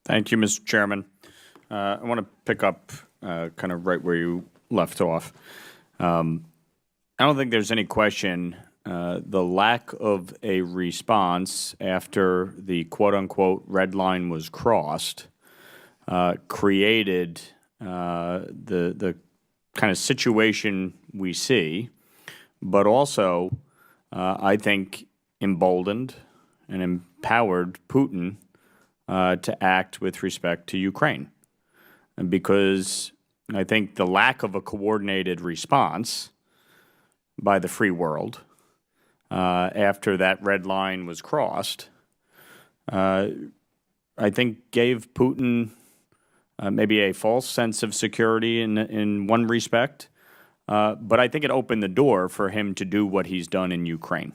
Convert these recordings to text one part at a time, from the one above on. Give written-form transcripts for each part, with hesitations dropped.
Thank you, Mr. Chairman. I want to pick up kind of right where you left off. I don't think there's any question the lack of a response after the quote-unquote red line was crossed created the kind of situation we see, but also I think emboldened and empowered Putin to act with respect to Ukraine. And because I think the lack of a coordinated response by the free world after that red line was crossed, I think gave Putin maybe a false sense of security in one respect, but I think it opened the door for him to do what he's done in Ukraine.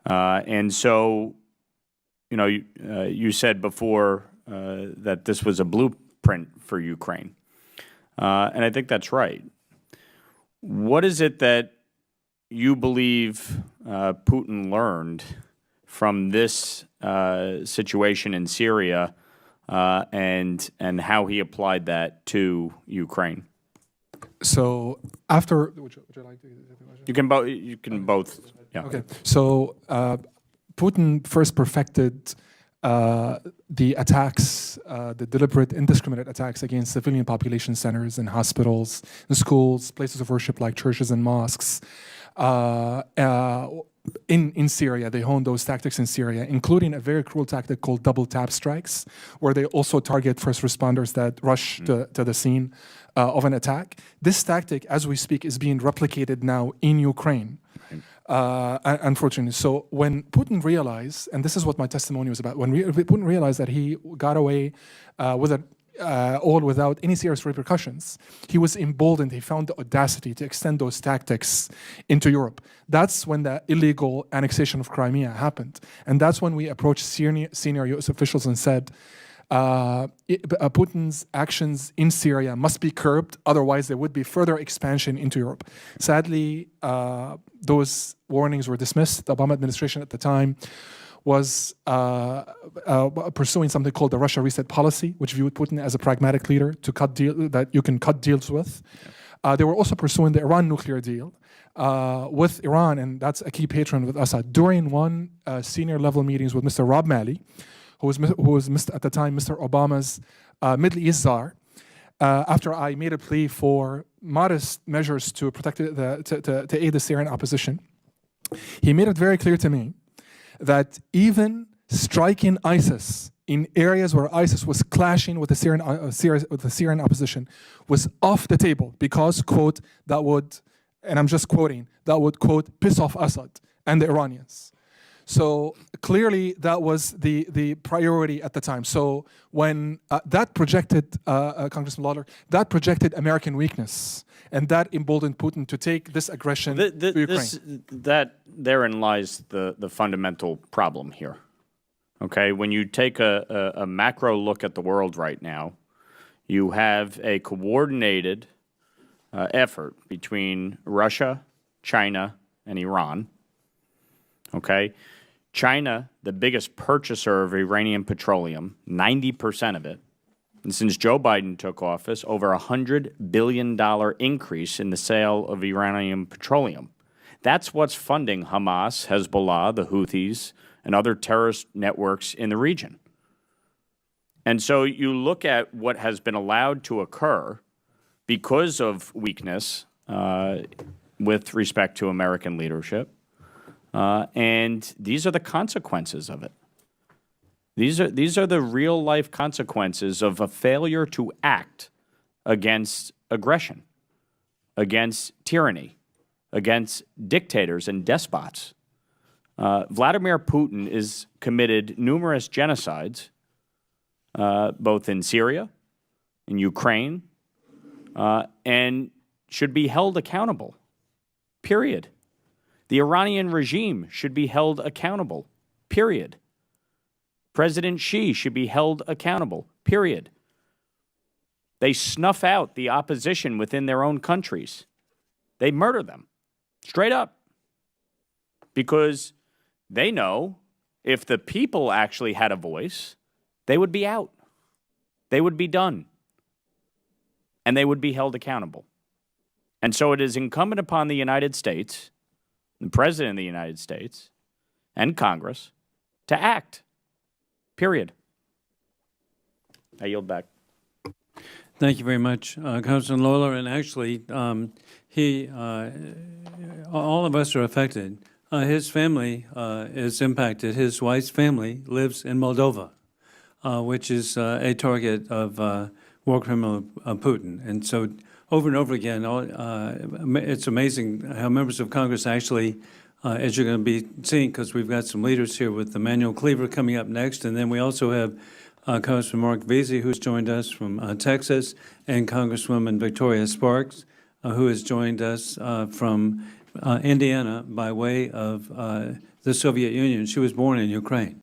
And so, you know, you said before that this was a blueprint for Ukraine, and I think that's right. What is it that you believe Putin learned from this situation in Syria, and how he applied that to Ukraine? So after, would you like to? You can both. Yeah. Okay. So Putin first perfected the attacks, the deliberate, indiscriminate attacks against civilian population centers and hospitals, and schools, places of worship like churches and mosques. In Syria, they honed those tactics in Syria, including a very cruel tactic called double tap strikes, where they also target first responders that rush to the scene of an attack. This tactic, as we speak, is being replicated now in Ukraine. Unfortunately. So when Putin realized, and this is what my testimony was about, when Putin realized that he got away with it all without any serious repercussions, he was emboldened. He found the audacity to extend those tactics into Europe. That's when the illegal annexation of Crimea happened. And that's when we approached senior US officials and said, Putin's actions in Syria must be curbed, otherwise there would be further expansion into Europe. Sadly, those warnings were dismissed. The Obama administration at the time was pursuing something called the Russia Reset Policy, which viewed Putin as a pragmatic leader to cut that you can cut deals with. They were also pursuing the Iran nuclear deal with Iran, and that's a key patron with Assad. During one senior level meetings with Mr. Rob Malley, who was at the time Mr. Obama's Middle East czar, after I made a plea for modest measures to protect to aid the Syrian opposition, he made it very clear to me that even striking ISIS in areas where ISIS was clashing with the Syrian opposition was off the table because, quote, that would, and I'm just quoting, that would, quote, piss off Assad and the Iranians. So clearly that was the priority at the time. So when that projected, Congressman Lawler, that projected American weakness, and that emboldened Putin to take this aggression to Ukraine. Therein lies the fundamental problem here. Okay, when you take a macro look at the world right now, you have a coordinated effort between Russia, China, and Iran. Okay, China, the biggest purchaser of Iranian petroleum, 90% of it. And since Joe Biden took office, over $100 billion increase in the sale of Iranian petroleum. That's what's funding Hamas, Hezbollah, the Houthis, and other terrorist networks in the region. And so you look at what has been allowed to occur because of weakness with respect to American leadership. And these are the consequences of it. These are the real life consequences of a failure to act against aggression, against tyranny, against dictators and despots. Vladimir Putin has committed numerous genocides, both in Syria, in Ukraine, and should be held accountable, period. The Iranian regime should be held accountable, period. President Xi should be held accountable, period. They snuff out the opposition within their own countries. They murder them, straight up, because they know if the people actually had a voice, they would be out. they would be done. And they would be held accountable. And so it is incumbent upon the United States, the President of the United States, and Congress to act. Period. I yield back. Thank you very much, Congressman Lawler. And actually, all of us are affected. His family is impacted. His wife's family lives in Moldova, which is a target of war criminal Putin. And so over and over again, it's amazing how members of Congress actually, as you're going to be seeing, because we've got some leaders here with Emmanuel Cleaver coming up next, and then we also have Congressman Mark Veazey, who's joined us from Texas, and Congresswoman Victoria Sparks, who has joined us from Indiana by way of the Soviet Union. She was born in Ukraine.